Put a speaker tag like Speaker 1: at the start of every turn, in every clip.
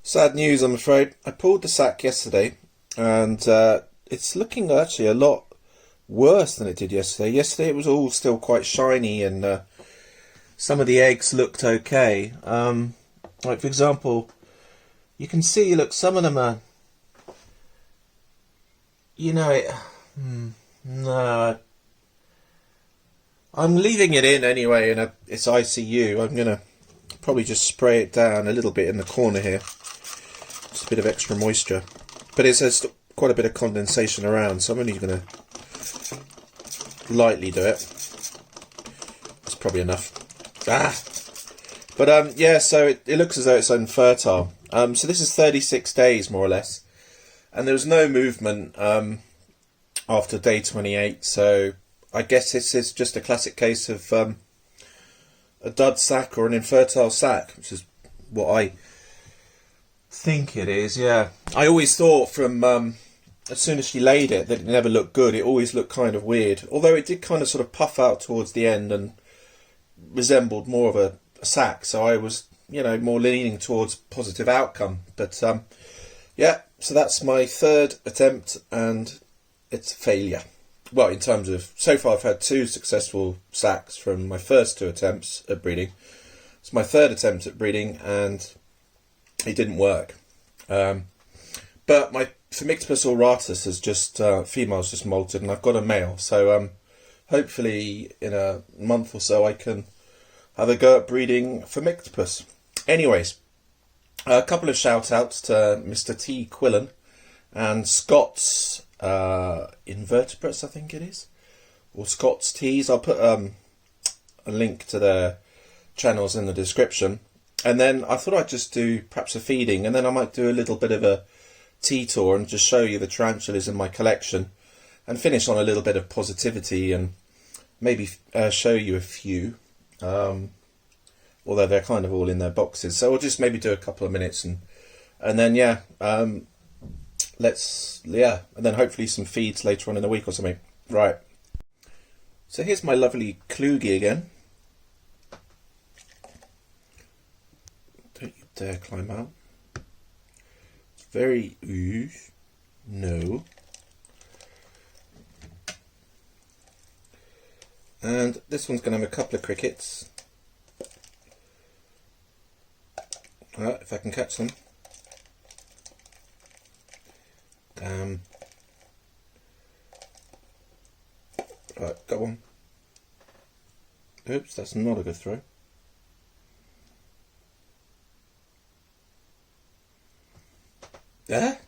Speaker 1: Sad news, I'm afraid. I pulled the sack yesterday, and it's looking actually a lot worse than it did yesterday. Yesterday it was all still quite shiny, and some of the eggs looked okay. Like, for example, you can see, look, some of them are, no, I'm leaving it in anyway, and it's ICU. I'm going to probably just spray it down a little bit in the corner here. Just a bit of extra moisture. But there's quite a bit of condensation around, so I'm only going to lightly do it. That's probably enough. But yeah, so it looks as though it's unfertile. So this is 36 days, more or less. And there was no movement after day 28, so I guess this is just a classic case of a dud sack or an infertile sack, which is what I think it is, yeah. I always thought from as soon as she laid it that it never looked good. It always looked kind of weird, although it did kind of sort of puff out towards the end and resembled more of a sack, so I was, more leaning towards positive outcome. But yeah, so that's my third attempt, and it's a failure. Well, in terms of, so far I've had 2 successful sacks from my first 2 attempts at breeding. It's my third attempt at breeding, and it didn't work. But my Phimictopus auratus has just, female's just molted, and I've got a male. So hopefully in a month or so I can have a go at breeding Phimictopus. Anyways, a couple of shout outs to Mr. T. Quillen and Scott's invertebrates, I think it is, or Scott's Teas. I'll put a link to their channels in the description. And then I thought I'd just do perhaps a feeding, and then I might do a little bit of a tea tour and just show you the tarantulas in my collection, and finish on a little bit of positivity, and maybe show you a few, although they're kind of all in their boxes. So we'll just maybe do a couple of minutes, and then yeah, and then hopefully some feeds later on in the week or something. Right. So here's my lovely Kluge again. Don't you dare climb out. It's very no. And this one's going to have a couple of crickets. If I can catch them. Damn. Right, got one. Oops, that's not a good throw. There?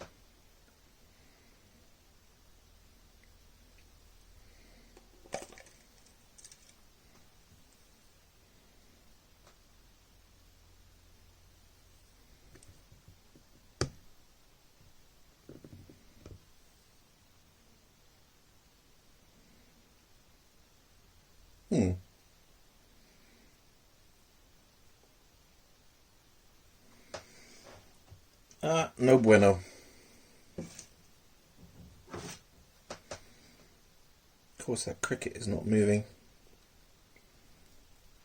Speaker 1: No bueno. Of course that cricket is not moving.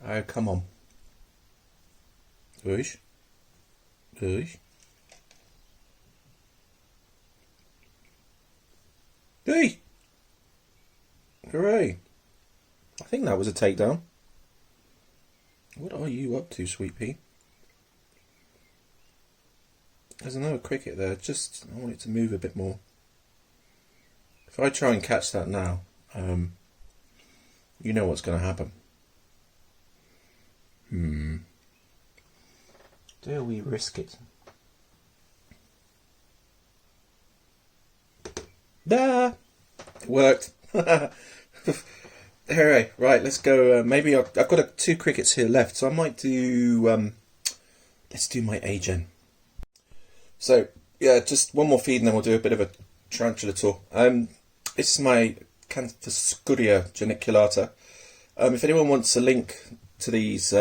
Speaker 1: Oh, come on. Oosh. Oosh. Hey! Hooray! I think that was a takedown. What are you up to, Sweet Pea? There's another cricket there. Just, I want it to move a bit more. If I try and catch that now, you know what's going to happen. Dare we risk it? It worked. Hooray! Right, let's go. Maybe I've got 2 crickets here left, so I might do. Let's do my A-gen. So yeah, just one more feed, and then we'll do a bit of a tarantula tour. This is my Canthoscuria geniculata. If anyone wants a link to these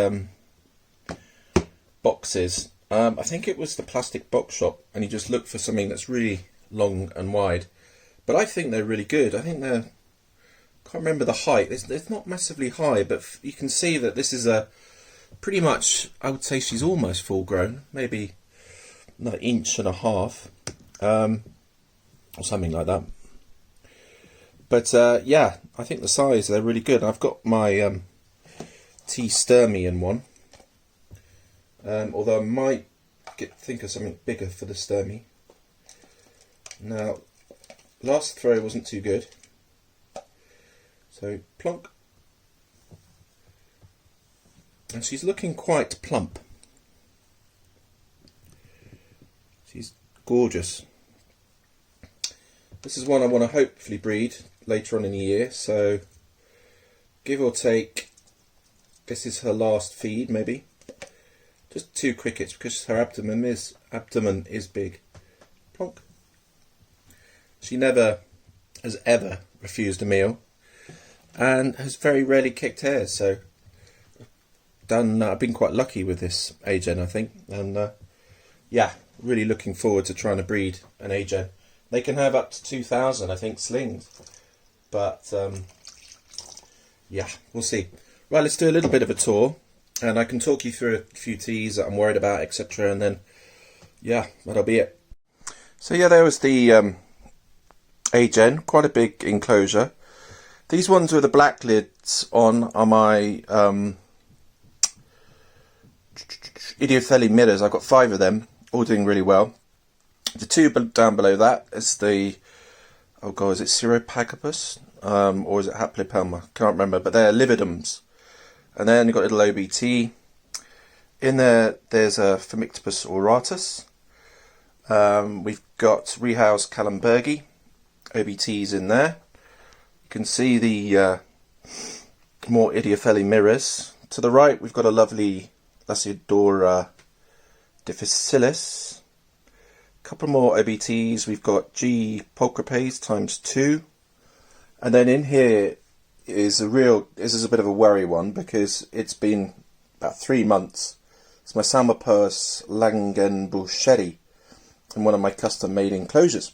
Speaker 1: boxes, I think it was the Plastic Box Shop, and you just look for something that's really long and wide. But I think they're really good. I think they're, can't remember the height. It's not massively high, but you can see that this is a pretty much, I would say she's almost full grown, maybe another inch and a half, or something like that. But yeah, I think the size, they're really good. I've got my tea Sturmy in one, although I might think of something bigger for the Sturmy. Now, last throw wasn't too good, so plonk. And she's looking quite plump. She's gorgeous. This is one I want to hopefully breed later on in the year, so give or take, this is her last feed maybe. Just 2 crickets because her abdomen is big. Plonk. She never has ever refused a meal and has very rarely kicked hairs, so I've been quite lucky with this A-gen, I think, and yeah, really looking forward to trying to breed an A-gen. They can have up to 2,000, I think, slings, but yeah, we'll see. Right, let's do a little bit of a tour, and I can talk you through a few teas that I'm worried about, etc., and then yeah, that'll be it. So yeah, there was the A-gen, quite a big enclosure. These ones with the black lids on are my Idiophile mirrors. I've got 5 of them, all doing really well. The 2 down below that is the, oh god, is it Syropagopus? Or is it Haplopelma? Can't remember, but they're lividums. And then you've got little OBT. In there, there's a Phomictopus auratus. We've got Rehouse Callenbergi, OBTs in there. You can see the more Idiophile mirrors. To the right, we've got a lovely Lasiodora difficilis. A couple more OBTs. We've got G. pulchripes ×2. And then in here is this is a bit of a worry one because it's been about 3 months. It's my Salmopoeus langenbuscheri in one of my custom made enclosures.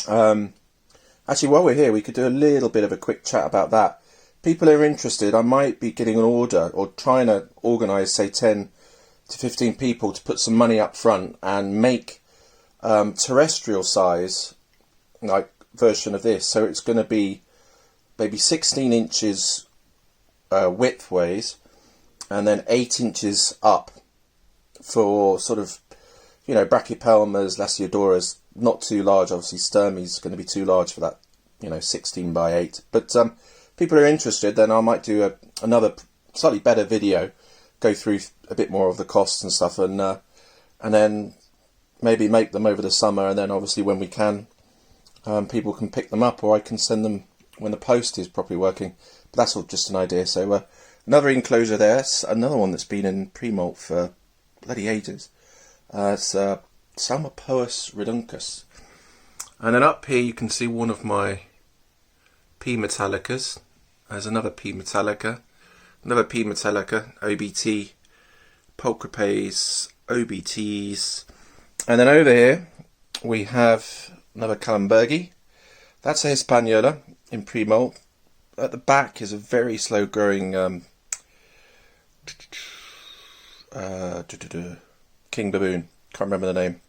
Speaker 1: Actually, while we're here, we could do a little bit of a quick chat about that. People who are interested, I might be getting an order or trying to organise, say, 10 to 15 people to put some money up front and make terrestrial size like version of this. So it's going to be maybe 16 inches widthways and then 8 inches up for sort of, you know, Brachypelmas, Lasiodoras, not too large. Obviously, Sturmy's going to be too large for that, you know, 16 by 8. But people who are interested, then I might do another slightly better video, go through a bit more of the costs and stuff, and then maybe make them over the summer, and then obviously when we can, people can pick them up, or I can send them when the post is properly working. But that's all just an idea. So another enclosure there, another one that's been in pre-molt for bloody ages. It's Salmopoeus reduncus. And then up here you can see one of my P metallicas. There's another P metallica, OBT, pulchripes, OBTs. And then over here we have another Callenbergi. That's a Hispaniola in pre-molt. At the back is a very slow growing king baboon. Can't remember the name.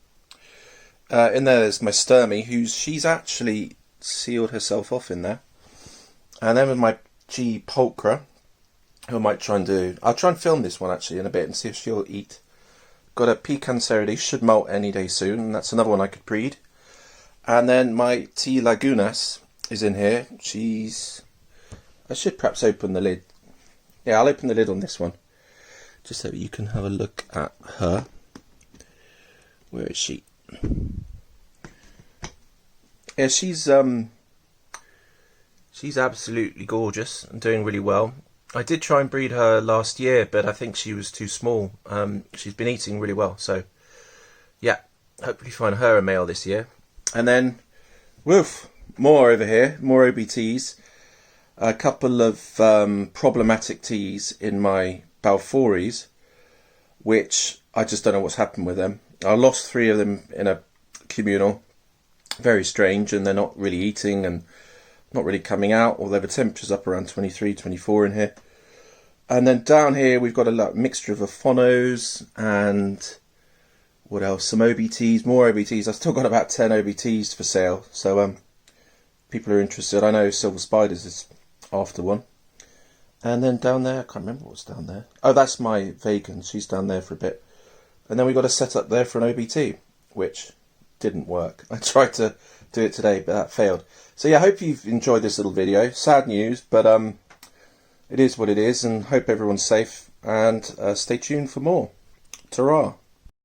Speaker 1: In there's my Sturmy, she's actually sealed herself off in there. And then with my G. pulchra, who I might try and do, I'll try and film this one actually in a bit and see if she'll eat. Got a P. cancerides, should molt any day soon, and that's another one I could breed. And then my T. lagunas is in here. I should perhaps open the lid. Yeah, I'll open the lid on this one, just so you can have a look at her. Where is she? Yeah, she's absolutely gorgeous and doing really well. I did try and breed her last year, but I think she was too small. She's been eating really well, so yeah, hopefully find her a male this year. And then, woof, more over here, more OBTs. A couple of problematic Ts in my Balfours, which I just don't know what's happened with them. I lost 3 of them in a communal. Very strange, and they're not really eating and not really coming out, although the temperature's up around 23, 24 in here. And then down here we've got a mixture of Aphonos and What else? Some OBTs, more OBTs. I've still got about 10 OBTs for sale, so people are interested. I know Silver Spiders is after one. And then down there, I can't remember what's down there. Oh, that's my vegan. She's down there for a bit. And then we got a setup there for an OBT, which didn't work. I tried to do it today, but that failed. So yeah, I hope you've enjoyed this little video. Sad news, but it is what it is, and hope everyone's safe. And stay tuned for more. Ta-ra.